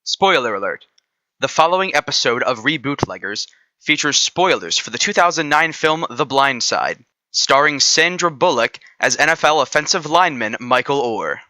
Spoiler alert. The following episode of Rebootleggers features spoilers for the 2009 film The Blind Side, starring Sandra Bullock as NFL offensive lineman Michael Orr.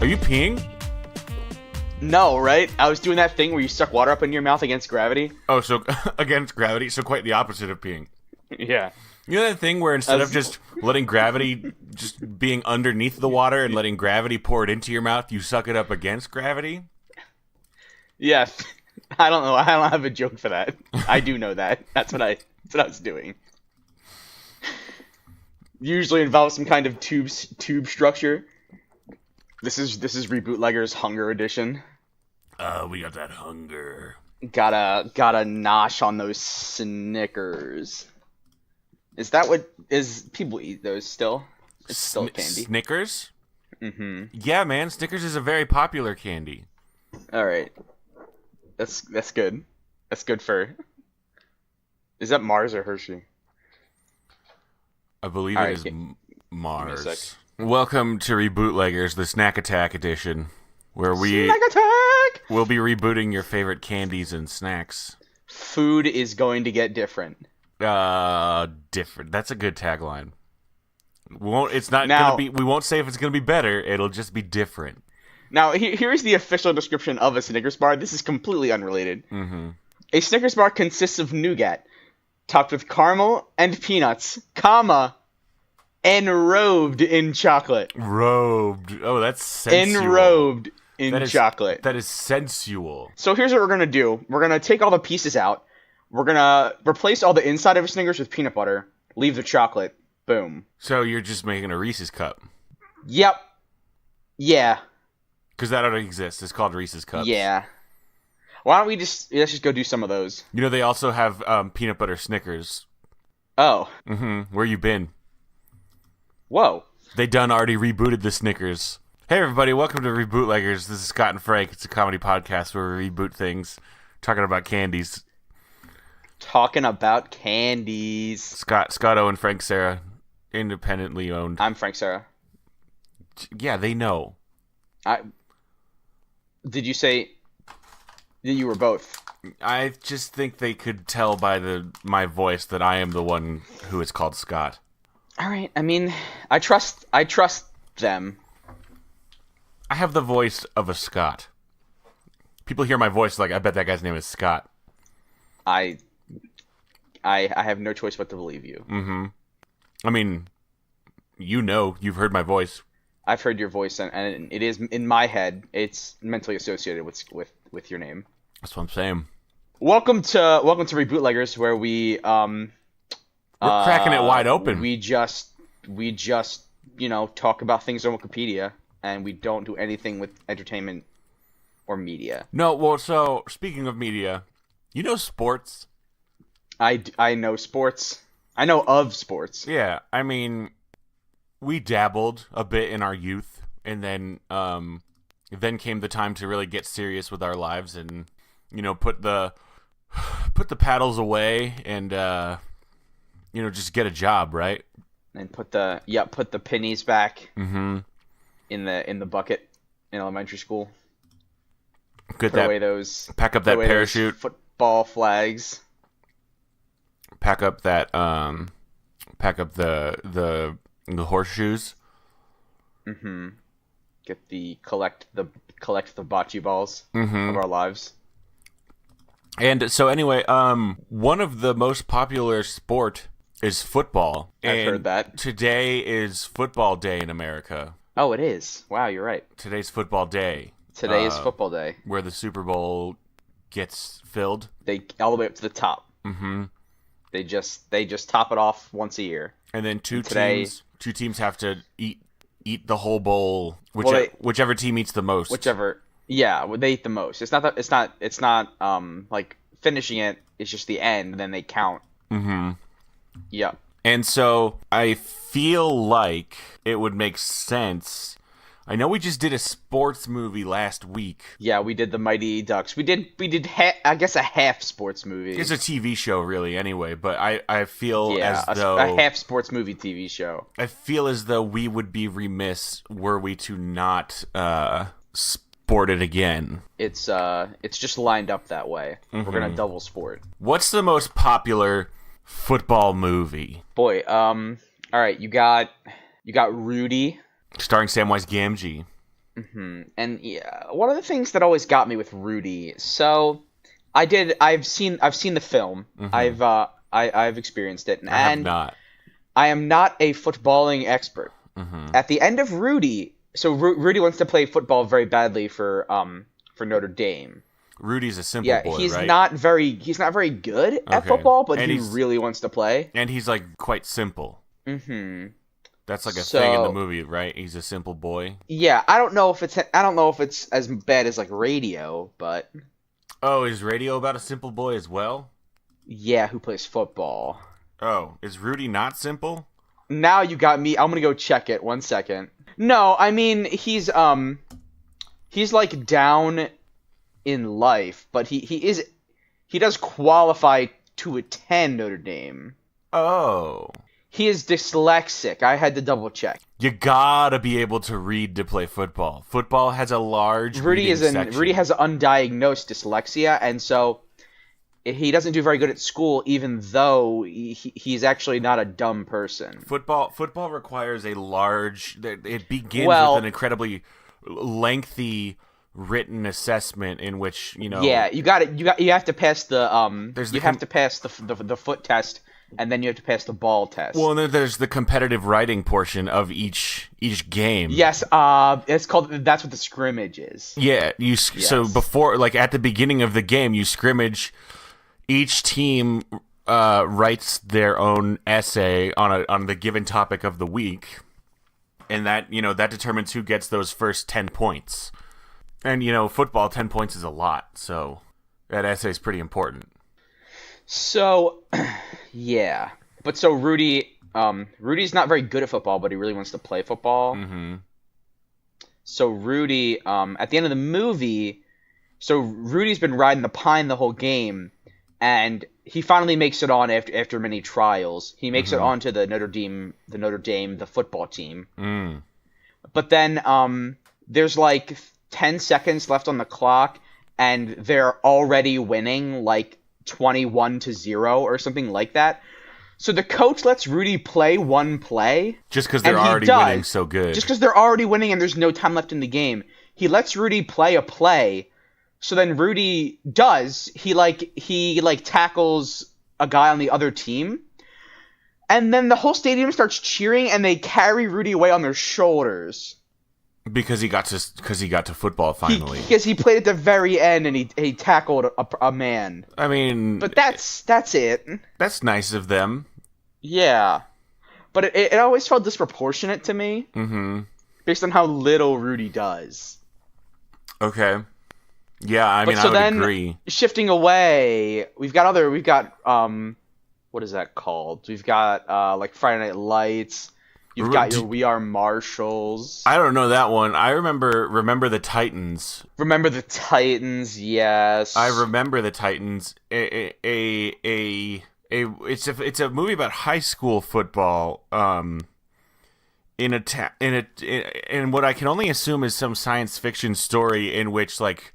Are you peeing? No, right? I was doing that thing where you suck water up in your mouth against gravity. Oh, so against gravity, so quite the opposite of peeing. Yeah. You know that thing where instead of just letting gravity just being underneath the water and letting gravity pour it into your mouth, you suck it up against gravity? Yeah. I don't know. I don't have a joke for that. I do know that. That's what I was doing. Usually involves some kind of tube structure. This is Rebootleggers Hunger Edition. We got that hunger. Gotta nosh on those Snickers. Is that what people eat those still? It's still candy. Snickers? Mm-hmm. Yeah, man, Snickers is a very popular candy. All right. That's good. That's good for. Is that Mars or Hershey? I believe All it right, is give me a Mars. sec. Welcome to Rebootleggers, the Snack Attack edition, where Snack attack! we'll be rebooting your favorite candies and snacks. Food is going to get different. Different. That's a good tagline. We won't say if it's gonna be better. It'll just be different. Now, here's the official description of a Snickers bar. This is completely unrelated. Mm-hmm. A Snickers bar consists of nougat, topped with caramel and peanuts, comma, enrobed in chocolate. Robed. Oh, that's sensual. Enrobed in chocolate. That is sensual. So here's what we're going to do. We're going to take all the pieces out. We're going to replace all the inside of a Snickers with peanut butter. Leave the chocolate. Boom. So you're just making a Reese's cup. Yep. Yeah. Because that already exists. It's called Reese's Cups. Yeah. Why don't we let's just go do some of those. You know, they also have peanut butter Snickers. Oh. Mm-hmm. Where you been? Whoa. They done already rebooted the Snickers. Hey everybody, welcome to Rebootleggers. This is Scott and Frank. It's a comedy podcast where we reboot things, talking about candies. Talking about candies. Scotto and Frank Sarah, independently owned. I'm Frank Sarah. Yeah, they know. Did you say that you were both? I just think they could tell by my voice that I am the one who is called Scott. All right. I mean, I trust them. I have the voice of a Scott. People hear my voice like, I bet that guy's name is Scott. I have no choice but to believe you. Mm-hmm. I mean, you've heard my voice. I've heard your voice, and it is in my head. It's mentally associated with your name. That's what I'm saying. Welcome to Rebootleggers, where we're cracking it wide open. We just talk about things on Wikipedia, and we don't do anything with entertainment or media. No, well, so speaking of media, you know sports. I know sports. I know of sports. Yeah, I mean, we dabbled a bit in our youth, and then came the time to really get serious with our lives, and put the paddles away, and just get a job, right? And put the pennies back. Mm-hmm. In the bucket in elementary school. Pack up that parachute. Football flags. Pack up the horseshoes. Mm-hmm. Collect the bocce balls mm-hmm. of our lives. And so anyway, one of the most popular sport is football. I've heard that. Today is football day in America. Oh, it is. Wow, you're right. Today's football day. Today is football day. Where the Superbowl gets filled. They all the way up to the top. Mm-hmm. They just top it off once a year. And then two teams have to eat the whole bowl. Whichever team eats the most. Whichever. Yeah, they eat the most. It's not like finishing it is just the end, and then they count. Mm-hmm. Yeah. And so I feel like it would make sense. I know we just did a sports movie last week. Yeah, we did the Mighty Ducks. We did I guess a half sports movie. It's a TV show, really, anyway. But I feel as though a half sports movie TV show. I feel as though we would be remiss were we to not sport it again. It's just lined up that way. Mm-hmm. We're gonna double sport. What's the most popular football movie? Boy, all right, you got Rudy. Starring Samwise Gamgee. Mm-hmm. And yeah, one of the things that always got me with Rudy. So, I've seen the film. Mm-hmm. I've experienced it, and I have not. I am not a footballing expert. Mm-hmm. At the end of Rudy, so Rudy wants to play football very badly for Notre Dame. Rudy's a simple boy, he's right? He's not very good at football, but he really wants to play. And he's like quite simple. Mm-hmm. That's like a thing in the movie, right? He's a simple boy. Yeah, I don't know if it's as bad as like Radio, but oh, is Radio about a simple boy as well? Yeah, who plays football? Oh, is Rudy not simple? Now you got me. I'm gonna go check it. 1 second. No, I mean he's like down in life, but he does qualify to attend Notre Dame. Oh. He is dyslexic. I had to double check. You gotta be able to read to play football. Football has a large reading section. Rudy has undiagnosed dyslexia, and so he doesn't do very good at school, even though he's actually not a dumb person. Football requires a large. It begins with an incredibly lengthy written assessment in which Yeah, you have to pass to pass the foot test. And then you have to pass the ball test. Well, and then there's the competitive writing portion of each game. Yes, it's called. That's what the scrimmage is. Yeah, so before, like at the beginning of the game, you scrimmage. Each team writes their own essay on the given topic of the week, and that determines who gets those first 10 points. And football, 10 points is a lot, so that essay is pretty important. So, yeah. But so Rudy's not very good at football, but he really wants to play football. Mm-hmm. So Rudy, at the end of the movie, so Rudy's been riding the pine the whole game, and he finally makes it on after many trials. He makes it onto the Notre Dame, the football team. Mm. But then there's like 10 seconds left on the clock, and they're already winning, like 21-0 or something like that. So the coach lets Rudy play one play. Just because they're already winning so good. Just because they're already winning and there's no time left in the game. He lets Rudy play a play. So then Rudy does. He tackles a guy on the other team. And then the whole stadium starts cheering and they carry Rudy away on their shoulders. Because he got to football finally. Because he played at the very end and he tackled a man. I mean, but that's it. That's nice of them. Yeah, but it always felt disproportionate to me. Mm-hmm. Based on how little Rudy does. Okay. Yeah, I would agree. Shifting away, we've got what is that called? We've got like Friday Night Lights. You've got your We Are Marshals. I don't know that one. I remember the Titans. Remember the Titans, yes. I remember the Titans. It's a movie about high school football. In what I can only assume is some science fiction story in which like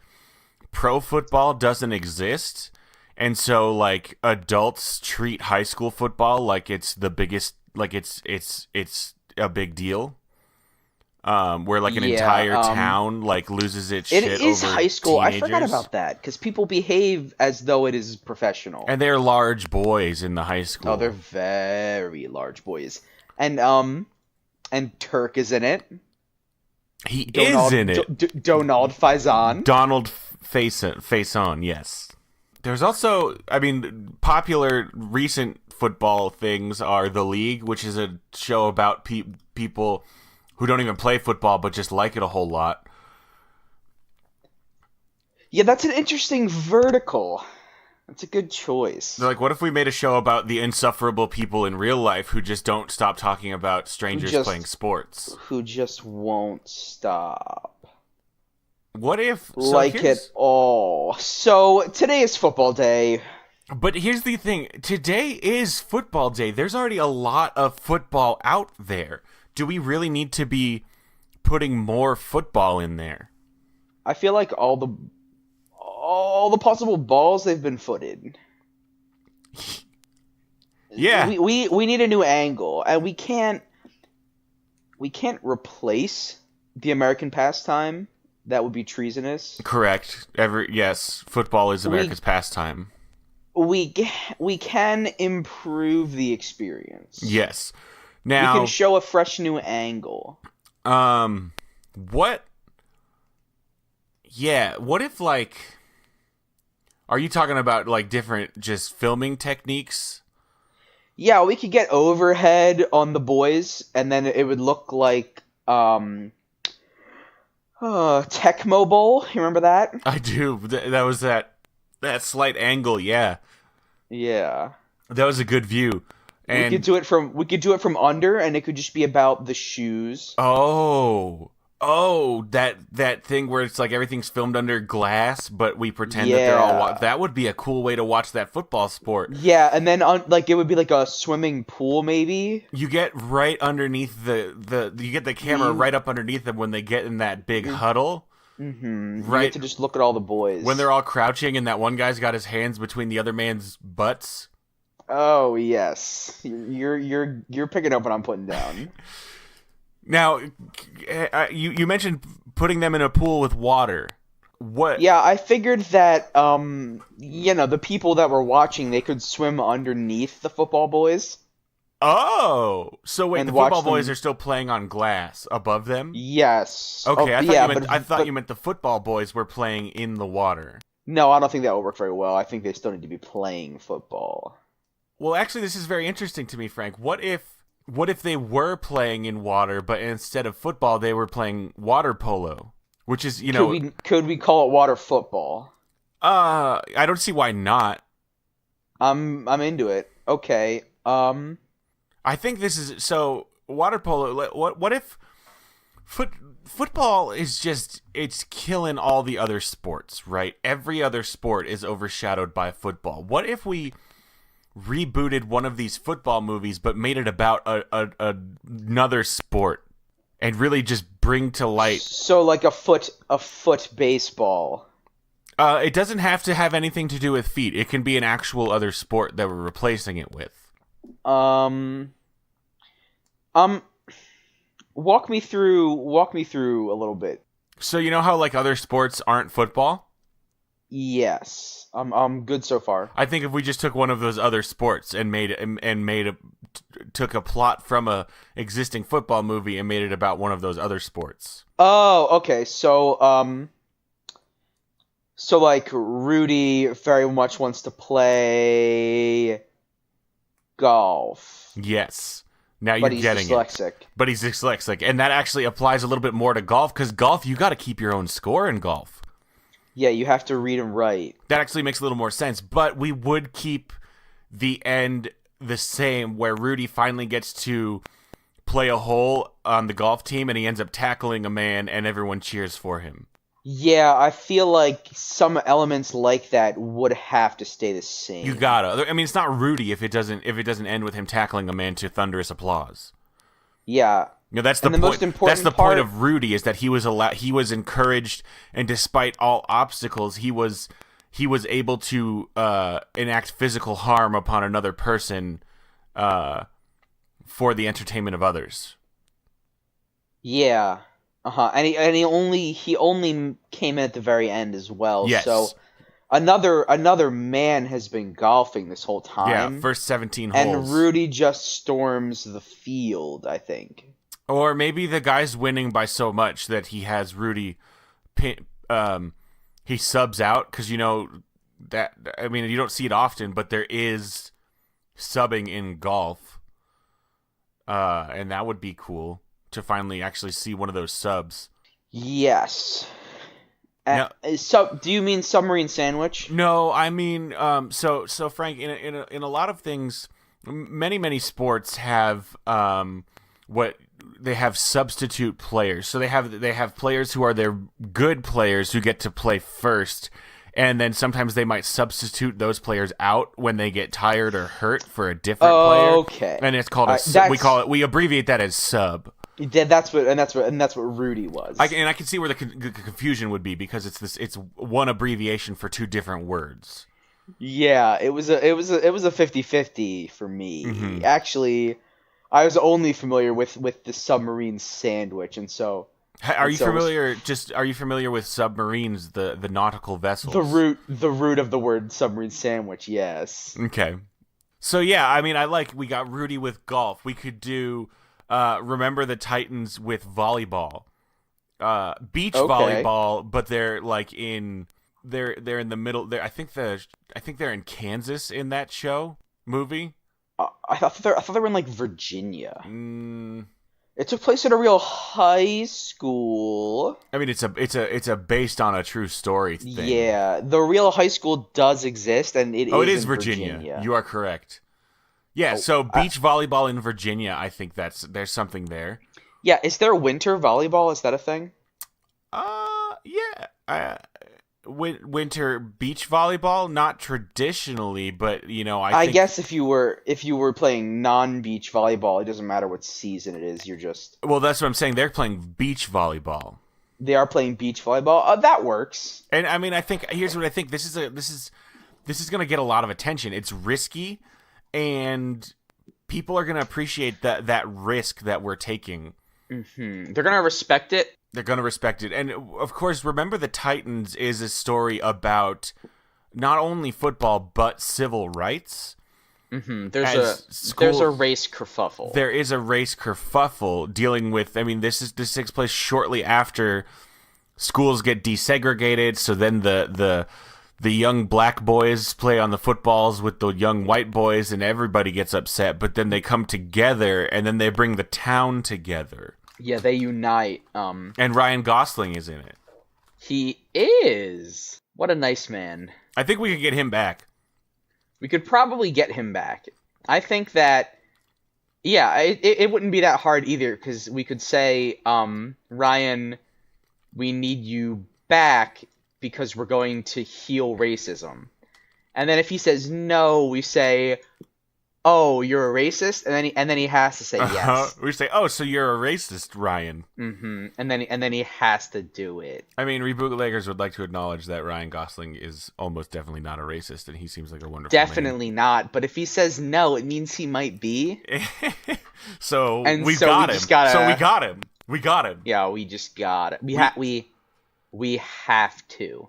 pro football doesn't exist, and so like adults treat high school football like it's the biggest. Like it's a big deal, where like an entire town like loses its shit. It is high school. Teenagers. I forgot about that because people behave as though it is professional. And they're large boys in the high school. Oh, they're very large boys. And Turk is in it. He is in it. Donald Faison. Donald Faison. Yes. There's also, I mean, popular recent football things are The League, which is a show about people who don't even play football but just like it a whole lot. Yeah, that's an interesting vertical. It's a good choice. They're like, what if we made a show about the insufferable people in real life who just don't stop talking about strangers playing sports? Who just won't stop. What if... Like it all. So, today is football day. But here's the thing. Today is football day. There's already a lot of football out there. Do we really need to be putting more football in there? I feel like all the possible balls they've been footed. Yeah. We need a new angle, and we can't replace the American pastime. That would be treasonous. Correct. Yes, football is America's pastime. We can improve the experience. Yes. Now we can show a fresh new angle. What? Yeah, what if, like... Are you talking about, like, different just filming techniques? Yeah, we could get overhead on the boys, and then it would look like, Tecmo Bowl. You remember that? I do. That was that slight angle, yeah. Yeah. That was a good view. And we could do it from under, and it could just be about the shoes. Oh, that thing where it's like everything's filmed under glass, but we pretend that they're all... That would be a cool way to watch that football sport. Yeah, and then it would be like a swimming pool, maybe. You get right underneath you get the camera right up underneath them when they get in that big huddle. Mm-hmm. Right. You get to just look at all the boys. When they're all crouching and that one guy's got his hands between the other man's butts. Oh, yes. You're picking up what I'm putting down. Now, you mentioned putting them in a pool with water. What? Yeah, I figured that, the people that were watching, they could swim underneath the football boys. Oh! So wait, the football boys are still playing on glass above them? Yes. Okay, I thought you meant the football boys were playing in the water. No, I don't think that would work very well. I think they still need to be playing football. Well, actually, this is very interesting to me, Frank. What if they were playing in water, but instead of football, they were playing water polo, which is, Could we call it water football? I don't see why not. I'm into it. Okay. I think this is so water polo. What if football is just it's killing all the other sports, right? Every other sport is overshadowed by football. What if we rebooted one of these football movies but made it about another sport and really just bring to light like a foot baseball? It doesn't have to have anything to do with feet. It can be an actual other sport that we're replacing it with. Walk me through a little bit. So you know how like other sports aren't football? Yes. I'm good so far. I think if we just took one of those other sports and took a plot from a existing football movie and made it about one of those other sports. Oh, okay. So like Rudy very much wants to play golf. Yes. Now you're getting it. But he's dyslexic. And that actually applies a little bit more to golf, because golf, you got to keep your own score in golf. Yeah, you have to read and write. That actually makes a little more sense. But we would keep the end the same, where Rudy finally gets to play a hole on the golf team, and he ends up tackling a man, and everyone cheers for him. Yeah, I feel like some elements like that would have to stay the same. You gotta. I mean, it's not Rudy if it doesn't end with him tackling a man to thunderous applause. Yeah. You know, that's the point. Most important that's the point of Rudy, is that he was encouraged, and despite all obstacles, he was able to enact physical harm upon another person for the entertainment of others. Yeah. And he only came in at the very end as well. Yes. So another man has been golfing this whole time. Yeah, first 17 holes. And Rudy just storms the field, I think. Or maybe the guy's winning by so much that he has Rudy he subs out, because you don't see it often, but there is subbing in golf. And that would be cool to finally actually see one of those subs. Yes. Now, So, do you mean submarine sandwich? no, I mean, so Frank, in a lot of things, many sports have what they have substitute players. So they have players who are their good players who get to play first, and then sometimes they might substitute those players out when they get tired or hurt for a different player. Okay, And it's called we abbreviate that as sub. Yeah, that's what Rudy was. I can see where the confusion would be because it's one abbreviation for two different words. Yeah, it was a 50-50 for me. Mm-hmm. Actually, I was only familiar with the submarine sandwich, and so Are you familiar with submarines, the nautical vessels? the root of the word submarine sandwich, yes. Okay. So yeah, I mean, we got Rudy with golf. We could do Remember the Titans with volleyball. Beach volleyball, but they're like they're in the middle. I think they're in Kansas in that movie. I thought they were in like Virginia. It took place at a real high school. I mean, it's a based on a true story thing. Yeah, the real high school does exist, and it is Virginia. You are correct. Yeah, so beach volleyball in Virginia, I think there's something there. Yeah, is there winter volleyball? Is that a thing? Yeah. Winter beach volleyball, not traditionally, but I think, guess if you were playing non-beach volleyball, it doesn't matter what season it is. You're just well, that's what I'm saying. They're playing beach volleyball. They are playing beach volleyball. That works. And I mean, here's what I think. This is going to get a lot of attention. It's risky, and people are going to appreciate that risk that we're taking. Mm-hmm. They're going to respect it. They're going to respect it. And, of course, Remember the Titans is a story about not only football, but civil rights. Mm-hmm. There's a race kerfuffle. There is a race kerfuffle dealing with, I mean, this takes place shortly after schools get desegregated, so then the young black boys play on the footballs with the young white boys, and everybody gets upset, but then they come together, and then they bring the town together. Yeah, they unite. And Ryan Gosling is in it. He is. What a nice man. I think we could get him back. We could probably get him back. I think that, yeah, it wouldn't be that hard either, because we could say, Ryan, we need you back because we're going to heal racism. And then if he says no, we say, oh, you're a racist? And then he has to say yes. We say, oh, so you're a racist, Ryan. Mm-hmm. And then he has to do it. I mean, Rebootleggers would like to acknowledge that Ryan Gosling is almost definitely not a racist, and he seems like a wonderful Definitely man. not. But if he says no, it means he might be. So we got him. We got him. Yeah, we just got it. We have to.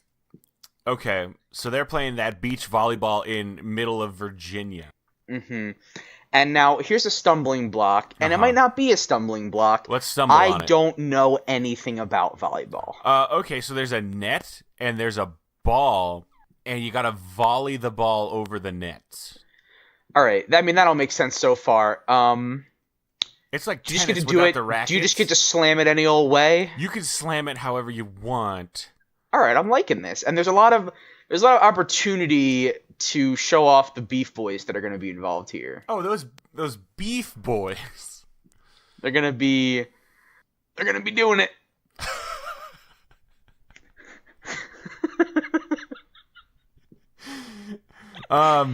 Okay, so they're playing that beach volleyball in middle of Virginia. Mm-hmm. And now here's a stumbling block, and it might not be a stumbling block. Let's stumble on it. I don't know anything about volleyball. Okay, so there's a net and there's a ball, and you gotta volley the ball over the net. All right, I mean that'll make sense so far. It's like do you just tennis get to do without it? the rackets. Do you just get to slam it any old way? You can slam it however you want. All right, I'm liking this, and there's a lot of opportunity to show off the beef boys that are going to be involved here. Oh, those beef boys. They're going to be doing it. Our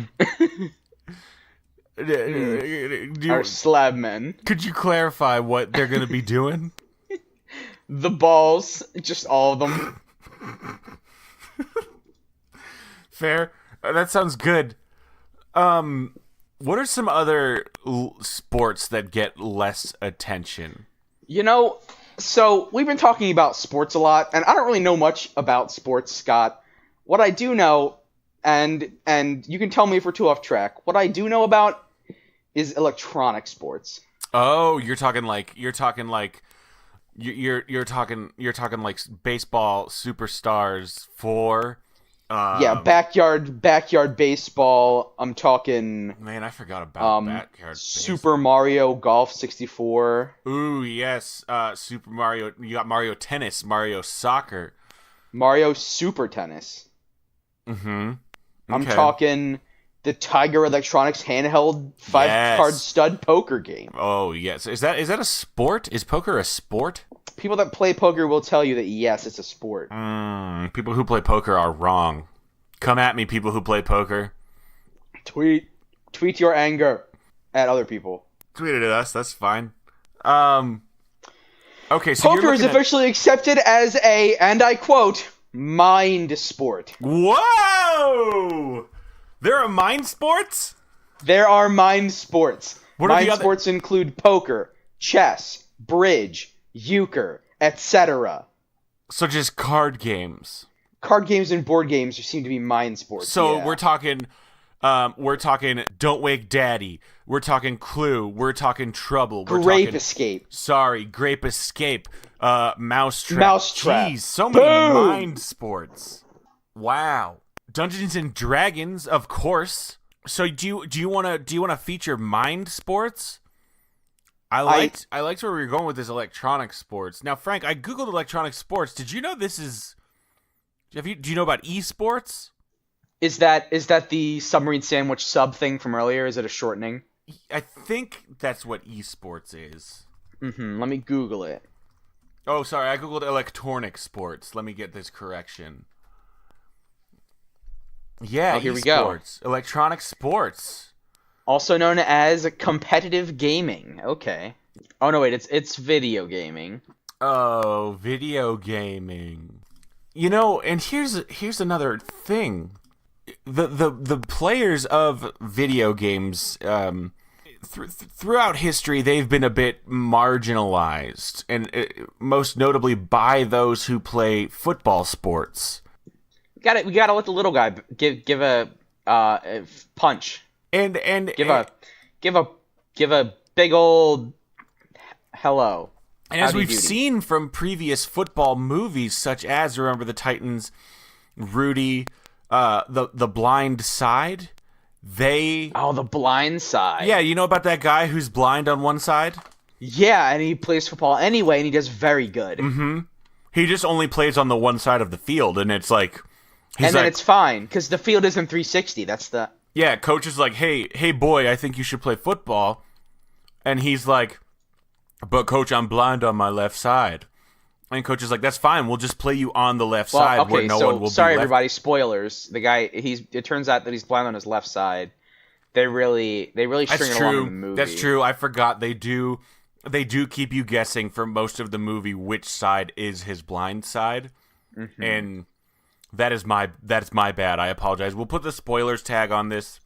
slab men. Could you clarify what they're going to be doing? The balls, just all of them. Fair. That sounds good. What are some other sports that get less attention? So we've been talking about sports a lot, and I don't really know much about sports, Scott. What I do know, and you can tell me if we're too off track. What I do know about is electronic sports. Oh, you're talking like baseball superstars for. Backyard baseball. I'm talking. Man, I forgot about backyard Super Mario Golf 64. Ooh, yes. Super Mario. You got Mario Tennis, Mario Soccer. Mario Super Tennis. Mm-hmm. I'm Okay. talking the Tiger Electronics handheld 5-card Yes. stud poker game. Oh, yes. Is that a sport? Is poker a sport? People that play poker will tell you that yes, it's a sport. People who play poker are wrong. Come at me, people who play poker. Tweet your anger at other people. Tweet it at us. That's fine. Okay, so Poker is officially accepted as a, and I quote, mind sport. Whoa! There are mind sports? There are mind sports. What are Mind the other- sports include poker, chess, bridge, euchre, etc. So just card games. Card games and board games seem to be mind sports. So yeah. we're talking Don't Wake Daddy. We're talking Clue. We're talking Trouble. We're Grape talking, Escape. Sorry, Grape Escape. Mousetrap. Mousetrap. Jeez, so many Boom! mind sports. Wow. Dungeons and Dragons, of course. So do you want to feature mind sports? I liked where we were going with this electronic sports. Now, Frank, I googled electronic sports. Did you know this is? Do you know about esports? Is that the submarine sandwich sub thing from earlier? Is it a shortening? I think that's what esports is. Let me Google it. Oh, sorry, I googled electronic sports. Let me get this correction. Yeah, here we go. esports. Electronic sports. Also known as competitive gaming. Okay. Oh no, wait, it's video gaming. Oh, video gaming. You know, and here's another thing. The players of video games throughout history, they've been a bit marginalized, and most notably by those who play football sports. We gotta let the little guy give a punch. And Give a big old hello. And as Howdy we've doody. seen from previous football movies, such as Remember the Titans, Rudy, the Blind Side, the blind side. Yeah, you know about that guy who's blind on one side? Yeah, and he plays football anyway, and he does very good. Mm-hmm. He just only plays on the one side of the field, and it's like... And then it's fine, because the field isn't 360. That's the... Yeah, coach is like, hey boy, I think you should play football. And he's like, but coach, I'm blind on my left side. And coach is like, that's fine, we'll just play you on the left side where no one will sorry be left. everybody, spoilers. The guy, it turns out that he's blind on his left side. They really string it along in the movie. That's true. I forgot they do keep you guessing for most of the movie which side is his blind side. Mm-hmm. And that's my bad. I apologize. We'll put the spoilers tag on this.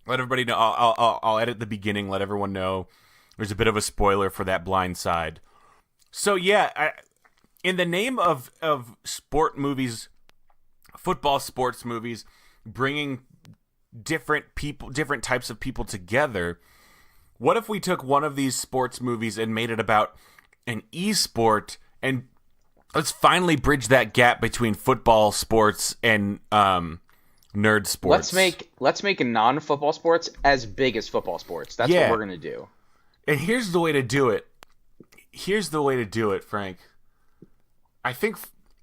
Let everybody know. I'll edit the beginning. Let everyone know there's a bit of a spoiler for that blind side. So yeah, in the name of sport movies, football sports movies, bringing different types of people together, what if we took one of these sports movies and made it about an e-sport, and let's finally bridge that gap between football sports and nerd sports. Let's make non-football sports as big as football sports. That's what we're gonna do. And here's the way to do it. Frank. I think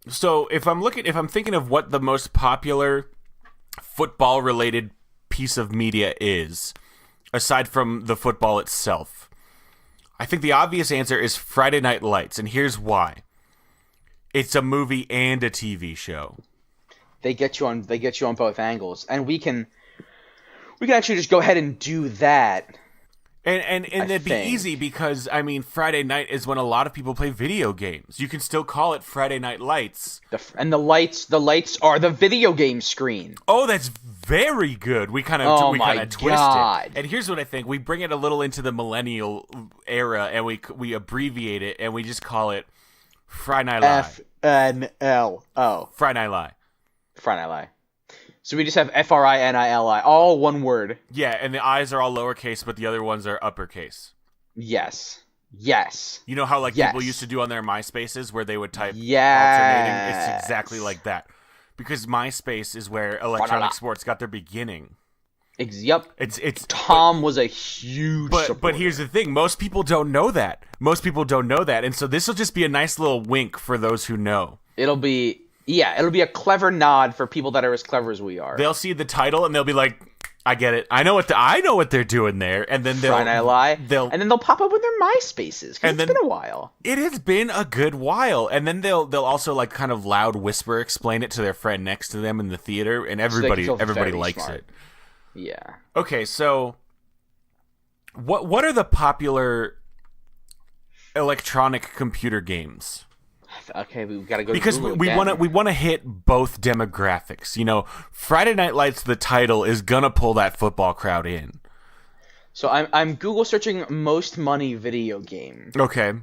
so. If I'm thinking of what the most popular football-related piece of media is, aside from the football itself, I think the obvious answer is Friday Night Lights, and here's why. It's a movie and a TV show. They get you on both angles, and we can actually just go ahead and do that. And it'd be easy because, I mean, Friday night is when a lot of people play video games. You can still call it Friday Night Lights. And the lights are the video game screen. Oh, that's very good. We kind of twist it. And here's what I think: we bring it a little into the millennial era, and we abbreviate it, and we just call it Friday Night Live. FNLO. Friday Night Live. Friday Night Live. So we just have FRINILI, all one word. Yeah, and the I's are all lowercase, but the other ones are uppercase. Yes. You know how people used to do on their MySpaces where they would type alternating? It's exactly like that. Because MySpace is where electronic sports got their beginning. Yep. It's Tom was a huge supporter. But here's the thing, most people don't know that. And so this will just be a nice little wink for those who know. It'll be Yeah, it'll be a clever nod for people that are as clever as we are. They'll see the title and they'll be like, I get it. I know what they're doing there. And then Friday Night Live. And then they'll pop up with their MySpaces, because it's been a while. It has been a good while. And then they'll also like kind of loud whisper explain it to their friend next to them in the theater, and everybody likes it. Yeah. Okay, so what are the popular electronic computer games? Okay, we've got to go because to Google we want to hit both demographics. You know, Friday Night Lights, the title, is gonna pull that football crowd in. So I'm Google searching most money video game. Okay.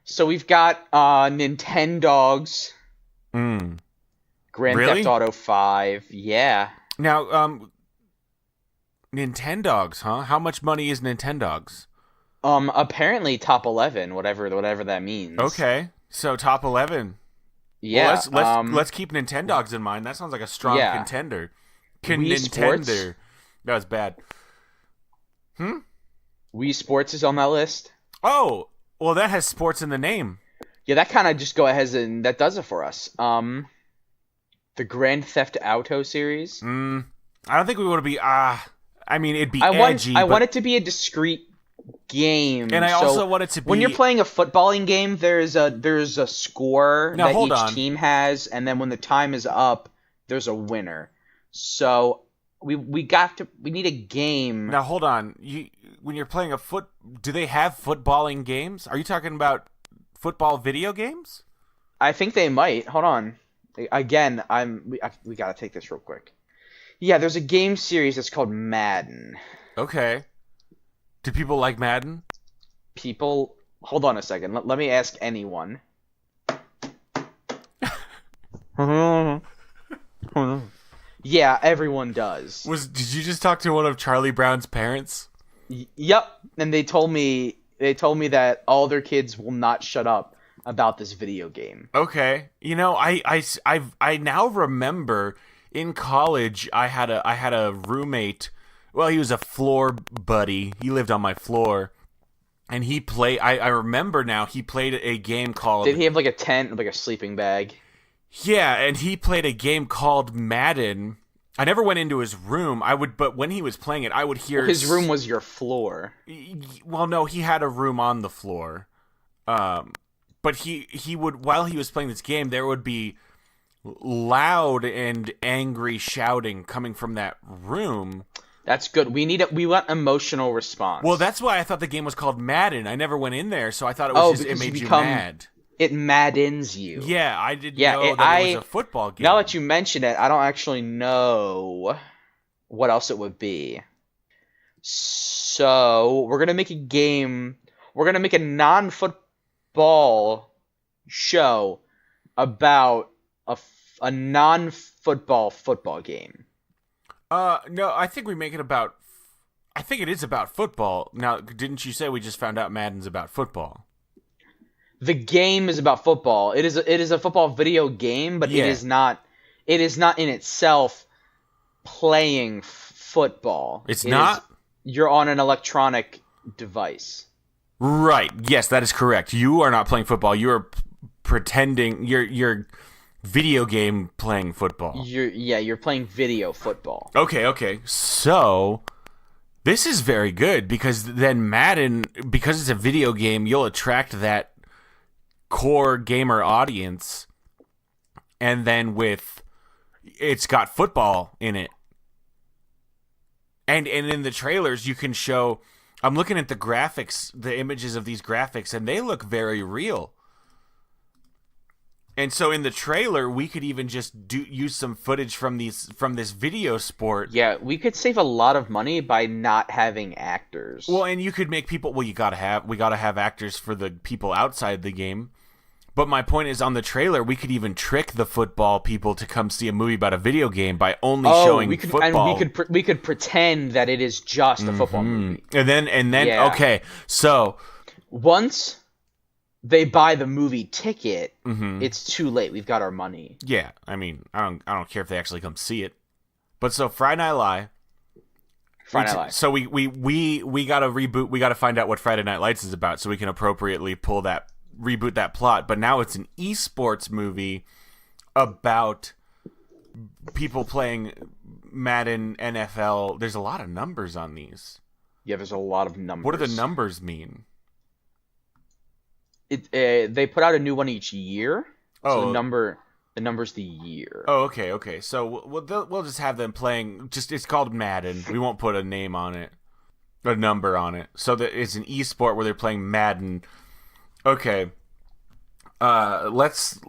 So we've got Nintendogs. Grand Theft Auto 5. Yeah. Now, Nintendogs, huh? How much money is Nintendogs? Apparently top 11, whatever that means. Okay, so top 11. Yeah. Well, let's keep Nintendogs in mind. That sounds like a strong contender. Wii Sports? That was bad. Wii Sports is on that list. Oh, well, that has sports in the name. Yeah, that kind of just go ahead and that does it for us. The Grand Theft Auto series. I don't think we want to be. I mean, it'd be edgy. I want it to be a discrete game, and I also want it to be, when you're playing a footballing game, there's a score that each team has, and then when the time is up, there's a winner. So we need a game. Now hold on, when you're playing do they have footballing games? Are you talking about football video games? I think they might. Hold on, again, we gotta take this real quick. Yeah, there's a game series that's called Madden. Okay. Do people like Madden? People... Hold on a second. Let me ask anyone. Yeah, everyone does. Did you just talk to one of Charlie Brown's parents? Yep. And they told me that all their kids will not shut up about this video game. Okay. You know, I now remember in college I had a roommate. Well, he was a floor buddy. He lived on my floor. And he played... I remember now, he played a game called... Did he have like a tent, like a sleeping bag? Yeah, and he played a game called Madden. I never went into his room. But when he was playing it, I would hear... Well, his room was your floor. Well, no, he had a room on the floor. But he would... While he was playing this game, there would be loud and angry shouting coming from that room... That's good. We want emotional response. Well, that's why I thought the game was called Madden. I never went in there, so I thought it was it made you mad. It maddens you. Yeah, I didn't know that it was a football game. Now that you mention it, I don't actually know what else it would be. So, we're going to make a game. We're going to make a non-football show about a non-football football game. No, I think we make it about... I think it is about football. Now, didn't you say we just found out Madden's about football? The game is about football. It is a football video game, but it is not in itself playing football. It's not? You're on an electronic device. Right. Yes, that is correct. You are not playing football. You are pretending you're video game playing football. You're playing video football. Okay. So this is very good, because then Madden, because it's a video game, you'll attract that core gamer audience, and then it's got football in it. And in the trailers you can show, I'm looking at the graphics, the images of these graphics, and they look very real. And so in the trailer, we could even just use some footage from this video sport. Yeah, we could save a lot of money by not having actors. Well, and you could make people... Well, we gotta have actors for the people outside the game. But my point is, on the trailer, we could even trick the football people to come see a movie about a video game by only showing football. And we could pretend that it is just a football movie. And then okay, so once they buy the movie ticket, it's too late. We've got our money. Yeah, I mean, I don't care if they actually come see it. But so Friday Night Live. So we got to reboot. We got to find out what Friday Night Lights is about, so we can appropriately reboot that plot. But now it's an esports movie about people playing Madden NFL. There's a lot of numbers on these. Yeah, there's a lot of numbers. What do the numbers mean? They put out a new one each year. Oh, So the number's the year. Oh, okay. So we'll just have them playing. It's called Madden. We won't put a name on it, a number on it. So that it's an esport where they're playing Madden. Okay. Let's.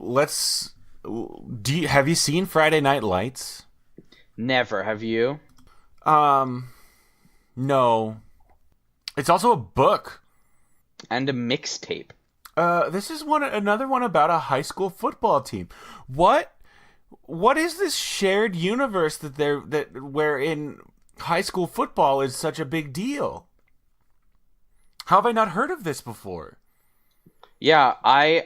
Have you seen Friday Night Lights? Never. Have you? No. It's also a book And a mixtape. This is another one about a high school football team. What is this shared universe wherein high school football is such a big deal? How have I not heard of this before? Yeah, my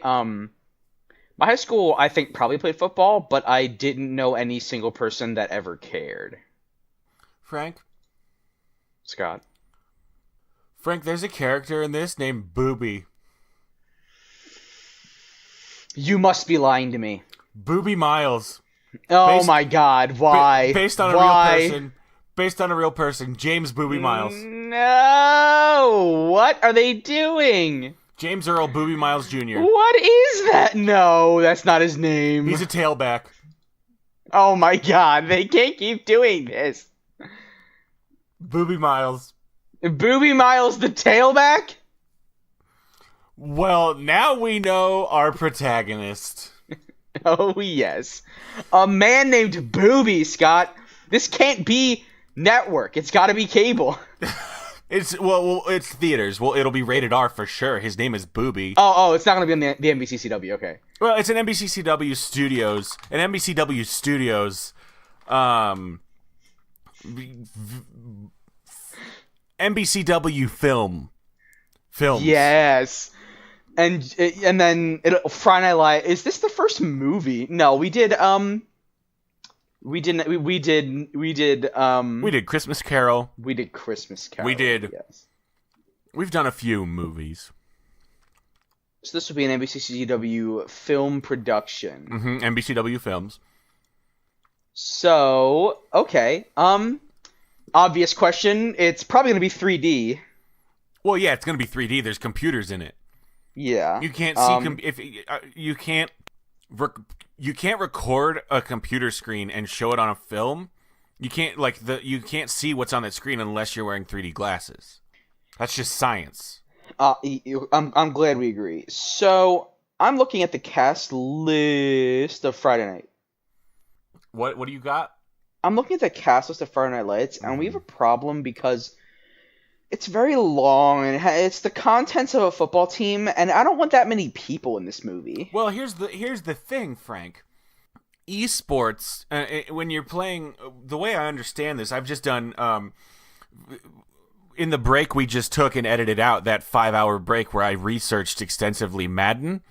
high school, I think, probably played football, but I didn't know any single person that ever cared. Frank, Scott. there's a character in this named Booby. You must be lying to me. Booby Miles. Oh my God! Why? Based on a real person. Based on a real person, James Booby Miles. No! What are they doing? James Earl Booby Miles Jr. What is that? No, that's not his name. He's a tailback. Oh my God! They can't keep doing this. Booby Miles. Booby Miles, the tailback? Well, now we know our protagonist. Oh, yes. A man named Booby, Scott. This can't be network. It's got to be cable. It's theaters. Well, it'll be rated R for sure. His name is Booby. Oh, it's not going to be on the NBCCW. Okay. Well, it's an NBCCW Studios. An NBCW Studios NBCW films. Yes. And then Friday Night Live. Is this the first movie? No, we did Christmas Carol. We did Christmas Carol. We did. Yes. We've done a few movies. So this would be an NBCCW film production. Mm-hmm. NBCW films. So, okay. Obvious question. It's probably going to be 3D. Well, yeah, it's going to be 3D. There's computers in it. Yeah. You can't see you can't record a computer screen and show it on a film. You can't see what's on that screen unless you're wearing 3D glasses. That's just science. I'm glad we agree. So, I'm looking at the cast list of Friday Night. What do you got? I'm looking at the cast list of Friday Night Lights, and we have a problem because it's very long, and it's the contents of a football team, and I don't want that many people in this movie. Well, here's the thing, Frank. Esports, when you're playing, the way I understand this, I've just done, in the break we just took and edited out, that 5-hour break where I researched extensively Madden,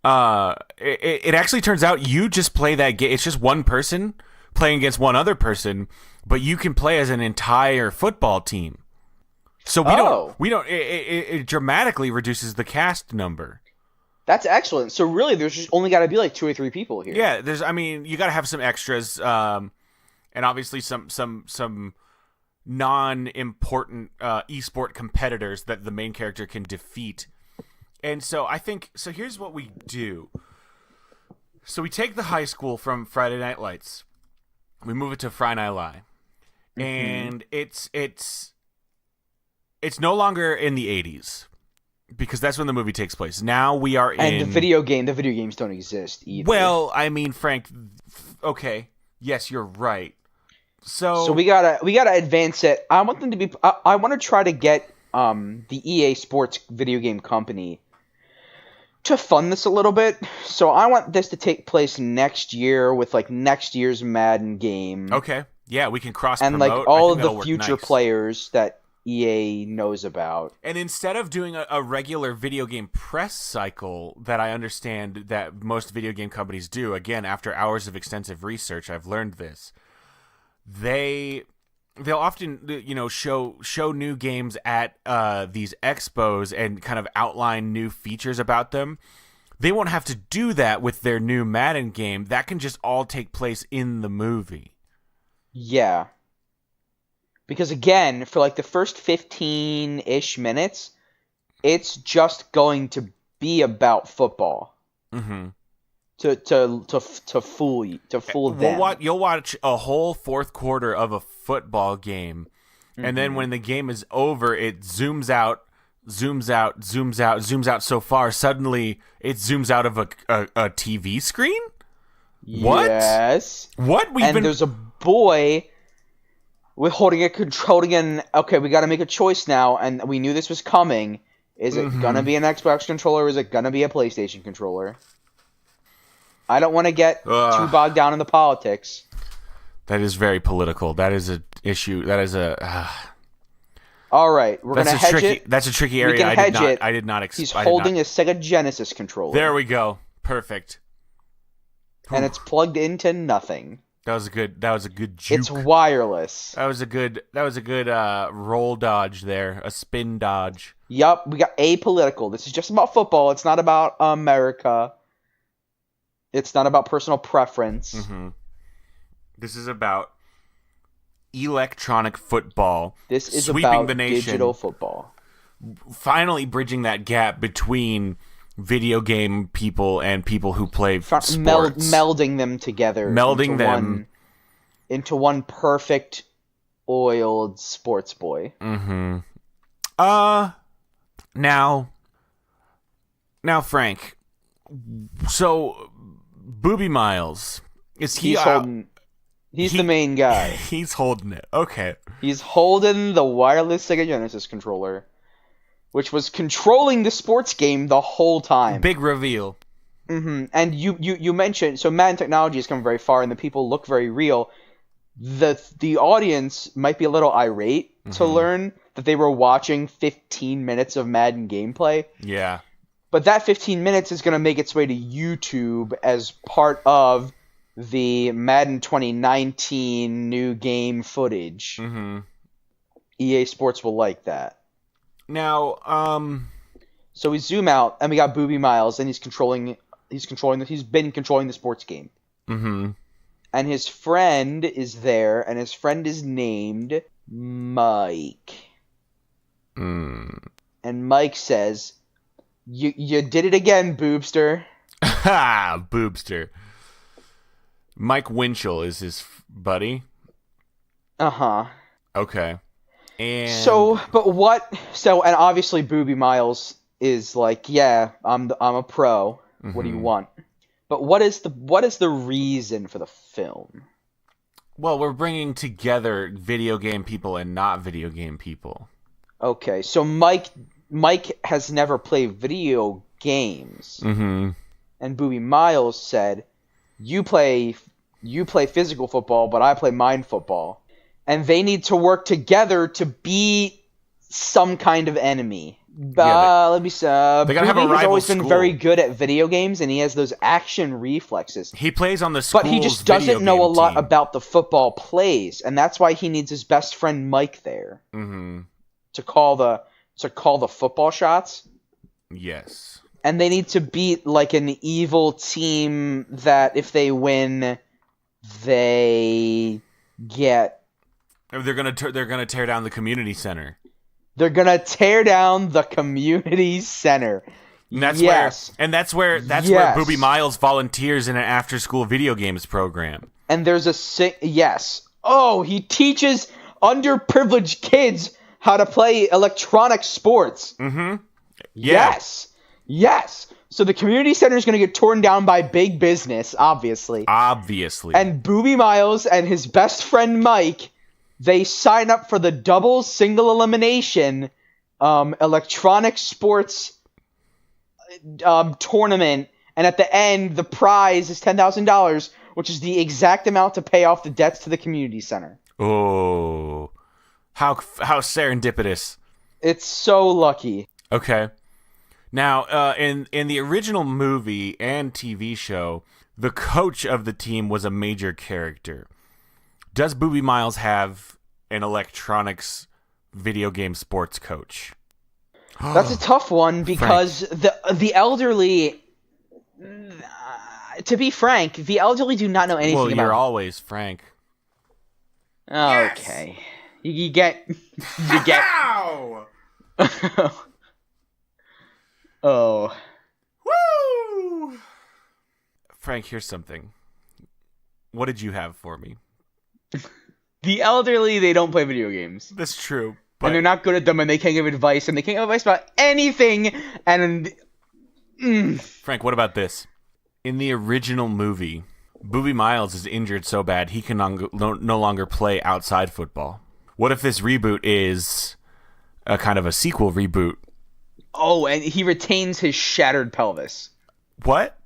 it actually turns out you just play that game. It's just one person playing against one other person, but you can play as an entire football team. So we don't. It dramatically reduces the cast number. That's excellent. So really, there's just only got to be like 2 or 3 people here. Yeah, you got to have some extras, and obviously some non-important esport competitors that the main character can defeat. And so I think here's what we do. So we take the high school from Friday Night Lights, we move it to Friday Night Live, and it's no longer in the 80s because that's when the movie takes place. Now we are in... And the video games don't exist either. Well, I mean, Frank, okay. Yes, you're right. So we gotta advance it. I want them to be... I want to try to get the EA Sports video game company to fund this a little bit. So I want this to take place next year with like next year's Madden game. Okay. Yeah, we can cross-promote. And like all of the future players that EA knows about. And instead of doing a regular video game press cycle that I understand that most video game companies do, again, after hours of extensive research, I've learned this. They'll often, show new games at these expos and kind of outline new features about them. They won't have to do that with their new Madden game. That can just all take place in the movie. Yeah. Because again, for like the first 15-ish minutes, it's just going to be about football. Mm-hmm. To fool them. You'll watch a whole fourth quarter of a football game, and then when the game is over, it zooms out so far. Suddenly, it zooms out of a TV screen. What? Yes. What? There's a boy with holding an. Okay, we got to make a choice now, and we knew this was coming. Is it gonna be an Xbox controller, or is it gonna be a PlayStation controller? I don't want to get too bogged down in the politics. That is very political. That is an issue. That is a. All right, we're gonna hedge it. That's a tricky area. I did not. He's holding a Sega Genesis controller. There we go. Perfect. And it's plugged into nothing. That was a good juke. It's wireless. That was a good roll dodge there. A spin dodge. Yup, we got apolitical. This is just about football. It's not about America. It's not about personal preference. Mm-hmm. This is about electronic football. This is sweeping about the nation, digital football. Finally bridging that gap between video game people and people who play sports. Melding them together. Into one perfect oiled sports boy. Mm-hmm. Now, Frank. So, Booby Miles, is he? He's the main guy. He's holding it. Okay. He's holding the wireless Sega Genesis controller, which was controlling the sports game the whole time. Big reveal. Mm-hmm. And you mentioned, so Madden technology has come very far, and the people look very real. The audience might be a little irate to learn that they were watching 15 minutes of Madden gameplay. Yeah. But that 15 minutes is going to make its way to YouTube as part of the Madden 2019 new game footage. Mm-hmm. EA Sports will like that. Now, so we zoom out, and we got Booby Miles, and he's been controlling the sports game. Mm-hmm. And his friend is there, and his friend is named Mike. Mm. And Mike says, You did it again, Boobster. Ha! Boobster. Mike Winchell is his buddy. Uh-huh. Okay. And and obviously Booby Miles is like, yeah, I'm a pro. Mm-hmm. What do you want? But what is the reason for the film? Well, we're bringing together video game people and not video game people. Okay, so Mike has never played video games. Mm-hmm. And Booby Miles said, you play physical football, but I play mind football. And they need to work together to beat some kind of enemy. Let me see. They gotta have a rival has always been school. very good at video games, and he has those action reflexes. He plays on the school's but he just doesn't know a lot team. about the football plays, and that's why he needs his best friend Mike there to call the football shots. Yes. And they need to beat like an evil team that if they win, they get. They're gonna tear down the community center. They're gonna tear down the community center. And that's where Booby Miles volunteers in an after-school video games program. And there's he teaches underprivileged kids how to play electronic sports. Mm-hmm. Yeah. Yes. So the community center is going to get torn down by big business, obviously. And Booby Miles and his best friend Mike, they sign up for the double single elimination electronic sports tournament. And at the end, the prize is $10,000, which is the exact amount to pay off the debts to the community center. Oh, how serendipitous! It's so lucky. Okay. Now, in the original movie and TV show, the coach of the team was a major character. Does Booby Miles have an electronics video game sports coach? That's a tough one because the elderly To be frank, the elderly do not know anything about. Well, you're always frank. Okay. Yes! You get. Ow! Oh. Woo! Frank, here's something. What did you have for me? The elderly, they don't play video games. That's true. But... And they're not good at them, and they can't give advice, and they can't give advice about anything, and... Frank, what about this? In the original movie, Boobie Miles is injured so bad he can no longer play outside football. What if this reboot is a kind of a sequel reboot? Oh, and he retains his shattered pelvis. What?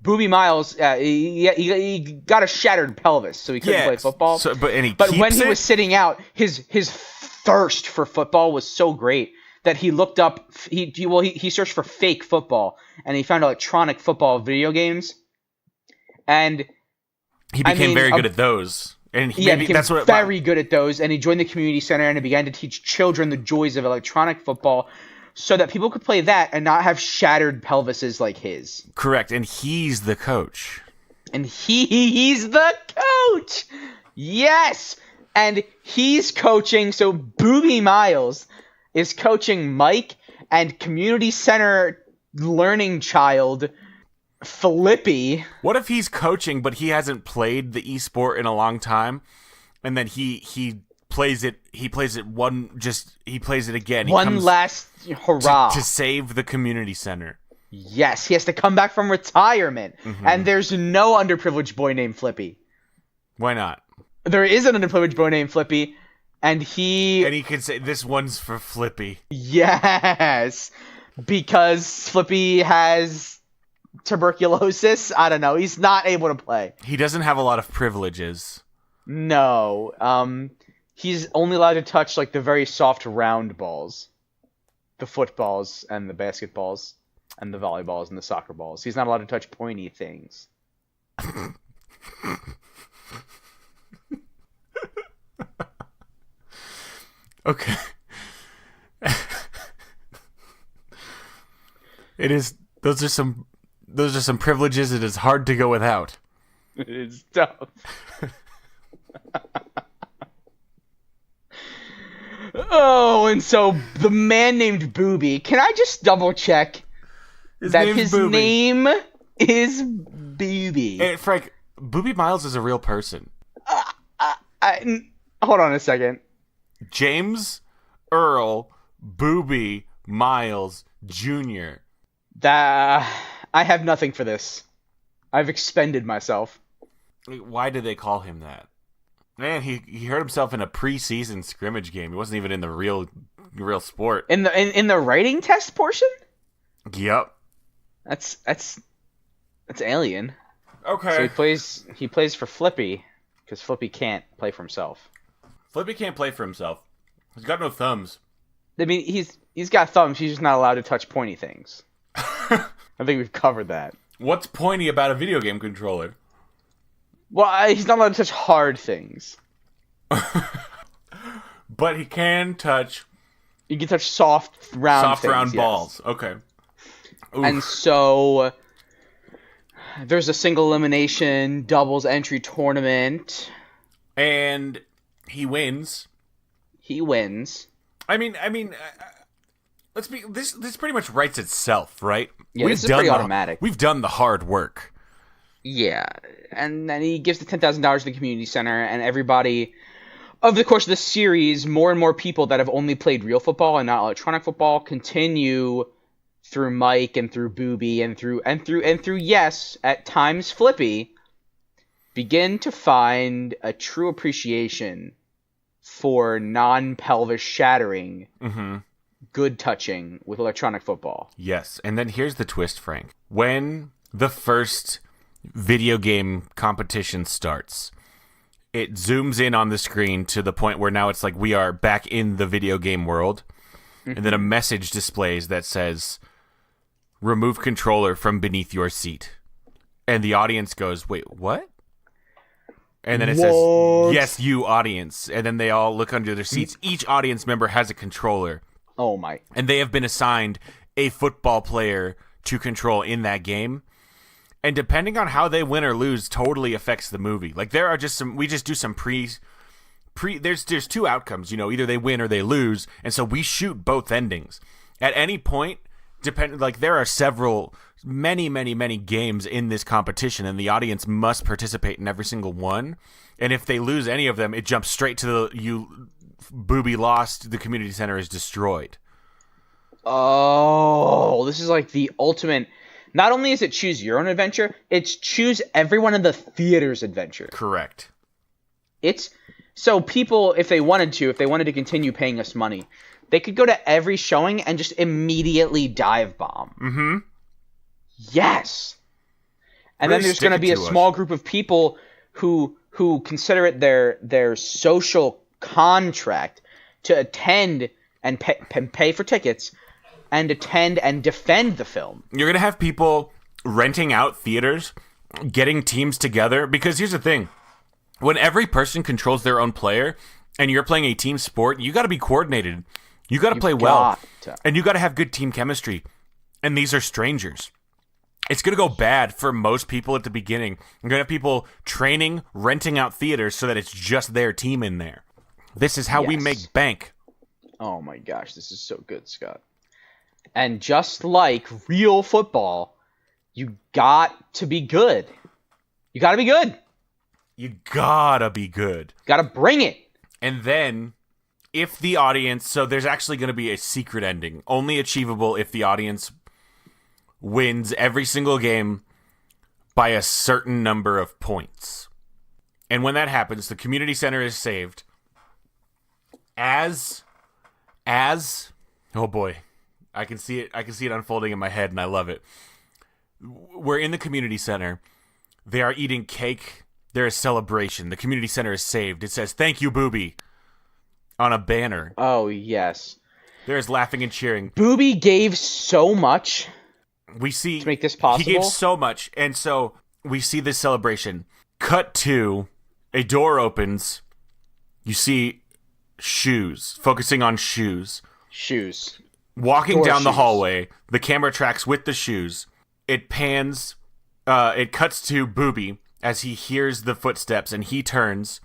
Boobie Miles, he got a shattered pelvis, so he couldn't play football. So, but when he was sitting out, his thirst for football was so great that he looked up. He searched for fake football, and he found electronic football video games, and he became very good at those. And that's what very good at those. And he joined the community center, and he began to teach children the joys of electronic football, so that people could play that and not have shattered pelvises like his. Correct, and he's the coach. And he's the coach! Yes! And he's coaching, so Boobie Miles is coaching Mike and community center learning child Flippy. What if he's coaching, but he hasn't played the esport in a long time, and then he plays it again. One last hurrah. To save the community center. Yes, he has to come back from retirement. Mm-hmm. And there's no underprivileged boy named Flippy. Why not? There is an underprivileged boy named Flippy, and he can say, this one's for Flippy. Yes, because Flippy has tuberculosis. I don't know. He's not able to play. He doesn't have a lot of privileges. No. He's only allowed to touch, like, the very soft round balls. The footballs and the basketballs and the volleyballs and the soccer balls. He's not allowed to touch pointy things. Okay. It is. Those are some privileges it is hard to go without. It is tough. Oh, and so the man named Boobie. Can I just double check that his name is Boobie? Hey, Frank, Boobie Miles is a real person. Hold on a second. James Earl Boobie Miles Jr. I have nothing for this. I've expended myself. Why did they call him that? Man, he hurt himself in a preseason scrimmage game. He wasn't even in the real sport. In the writing test portion? Yep. That's alien. Okay. So he plays for Flippy because Flippy can't play for himself. Flippy can't play for himself. He's got no thumbs. I mean, he's got thumbs. He's just not allowed to touch pointy things. I think we've covered that. What's pointy about a video game controller? Well, he's not allowed to touch hard things. But he can touch... You can touch soft, round things, balls. Okay. Oof. And so... There's a single elimination doubles entry tournament. And he wins. He wins. I mean... let's be... This pretty much writes itself, right? Yeah, this is pretty automatic. We've done the hard work. Yeah, and then he gives the $10,000 to the community center, and everybody, over the course of the series, more and more people that have only played real football and not electronic football continue through Mike and through Boobie and through yes, at times Flippy, begin to find a true appreciation for non-pelvis shattering, good touching with electronic football. Yes, and then here's the twist, Frank. When the first video game competition starts, it zooms in on the screen to the point where now it's like we are back in the video game world, and then a message displays that says, "Remove controller from beneath your seat," and the audience goes, "Wait, what?" And then it says, "Yes, you audience," and then they all look under their seats. Each audience member has a controller. Oh my. And they have been assigned a football player to control in that game. And depending on how they win or lose totally affects the movie. Like there are just we just do some there's two outcomes, either they win or they lose, and so we shoot both endings. At any point, there are many games in this competition, and the audience must participate in every single one. And if they lose any of them, it jumps straight to Booby lost, the community center is destroyed. Oh, this is like the ultimate. Not only is it choose your own adventure, it's choose everyone in the theater's adventure. Correct. It's so people, if they wanted to continue paying us money, they could go to every showing and just immediately dive bomb. Mm-hmm. Yes. And Really then there's going to be a small group of people who consider it their social contract to attend and pay for tickets and attend and defend the film. You're going to have people renting out theaters, getting teams together, because here's the thing. When every person controls their own player and you're playing a team sport, you got to be coordinated. You got to play well. And you got to have good team chemistry. And these are strangers. It's going to go bad for most people at the beginning. You're going to have people training, renting out theaters so that it's just their team in there. This is how we make bank. Oh my gosh, this is so good, Scott. And just like real football, you got to be good. You got to be good. You gotta be good. Gotta bring it. And then, if the audience... So there's actually going to be a secret ending. Only achievable if the audience wins every single game by a certain number of points. And when that happens, the community center is saved. As... Oh boy. I can see it unfolding in my head, and I love it. We're in the community center. They are eating cake. There is celebration. The community center is saved. It says, "Thank you, Booby," on a banner. Oh, yes. There is laughing and cheering. Booby gave so much to make this possible. He gave so much, and so we see this celebration. Cut to, a door opens. You see shoes, focusing on shoes. Shoes. Walking down the hallway, the camera tracks with the shoes. It pans, it cuts to Booby as he hears the footsteps, and he turns,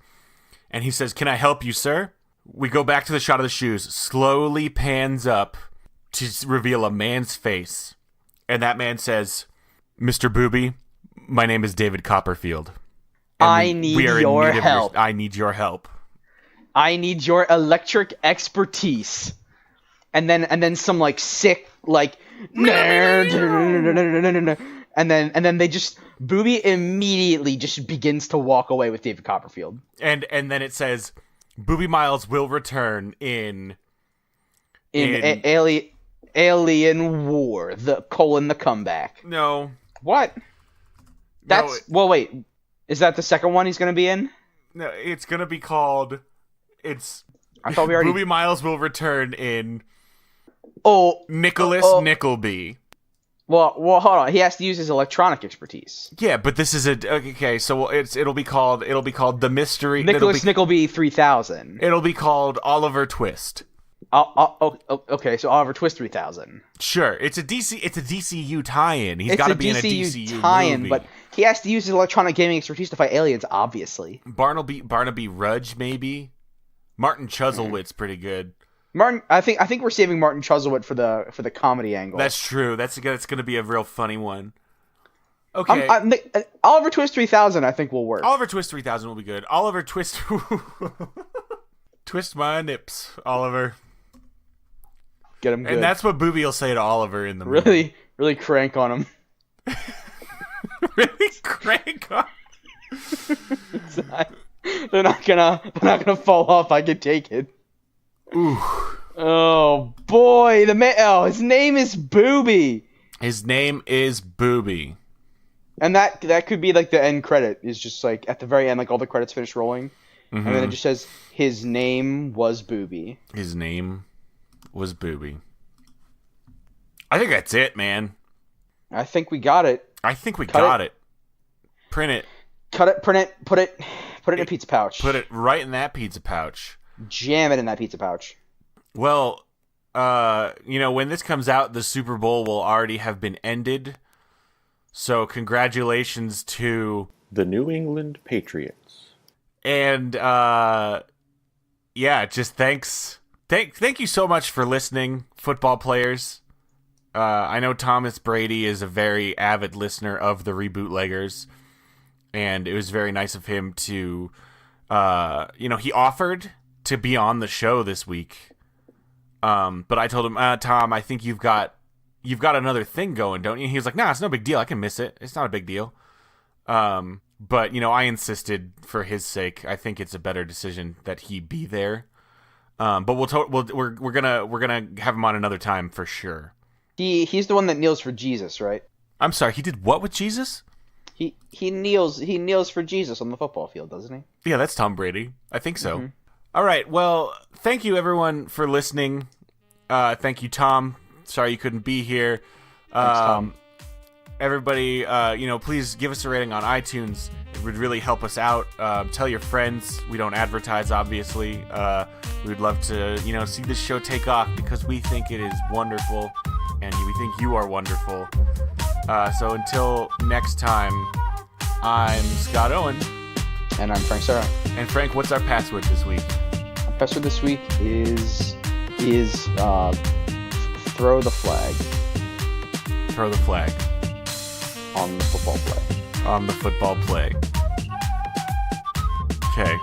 and he says, "Can I help you, sir?" We go back to the shot of the shoes, slowly pans up to reveal a man's face, and that man says, "Mr. Booby, my name is David Copperfield. I need your help. I need your help. I need your electric expertise." And then some like sick like and then they just Booby immediately just begins to walk away with David Copperfield. And then it says Booby Miles will return in Alien War, the comeback. No. What? Well, wait. Is that the second one he's going to be in? No, it's going to be called I thought we already Booby Miles will return in Nicholas Nickleby. Well, hold on. He has to use his electronic expertise. Yeah, but this is okay. So it'll be called the mystery. Nicholas Nickleby 3000. It'll be called Oliver Twist. Okay, so Oliver Twist 3000. Sure, it's a DCU tie-in. He's got to be in a DCU tie-in, movie. but he has to use his electronic gaming expertise to fight aliens. Obviously, Barnaby Rudge, maybe. Martin Chuzzlewit's pretty good. Martin, I think we're saving Martin Chuzzlewit for the comedy angle. That's true. That's going to be a real funny one. Okay. Oliver Twist 3000 I think will work. Oliver Twist 3000 will be good. Oliver Twist Twist my nips, Oliver. Get him good. And that's what Booby will say to Oliver in the movie. Really crank on him. Really crank on him. They're not gonna fall off. I can take it. Ooh. Oh boy, his name is Booby. His name is Booby. And that could be like the end credit. Is just like at the very end, like all the credits finish rolling, and then it just says his name was Booby. His name was Booby. I think that's it, man. I think we got it. I think we got it. Print it. Cut it. Print it. Put it in a pizza pouch. Put it right in that pizza pouch. Jam it in that pizza pouch. Well, when this comes out, the Super Bowl will already have been ended. So congratulations to the New England Patriots. And just thanks. Thank you so much for listening, football players. I know Thomas Brady is a very avid listener of the Rebootleggers, and it was very nice of him to, he offered to be on the show this week. But I told him, Tom, I think you've got another thing going, don't you? And he was like, nah, it's no big deal. I can miss it. It's not a big deal. But I insisted for his sake. I think it's a better decision that he be there. But we're gonna have him on another time for sure. He's the one that kneels for Jesus, right? I'm sorry, he did what with Jesus? He kneels for Jesus on the football field, doesn't he? Yeah, that's Tom Brady. I think so. Mm-hmm. All right. Well, thank you everyone for listening. Thank you, Tom. Sorry you couldn't be here. Thanks, Tom. Everybody, please give us a rating on iTunes. It would really help us out. Tell your friends. We don't advertise, obviously. We'd love to, see this show take off because we think it is wonderful, and we think you are wonderful. So until next time, I'm Scott Owen. And I'm Frank Sarah. And Frank, what's our password this week? Our password this week is throw the flag. Throw the flag. On the football play. On the football play. Okay.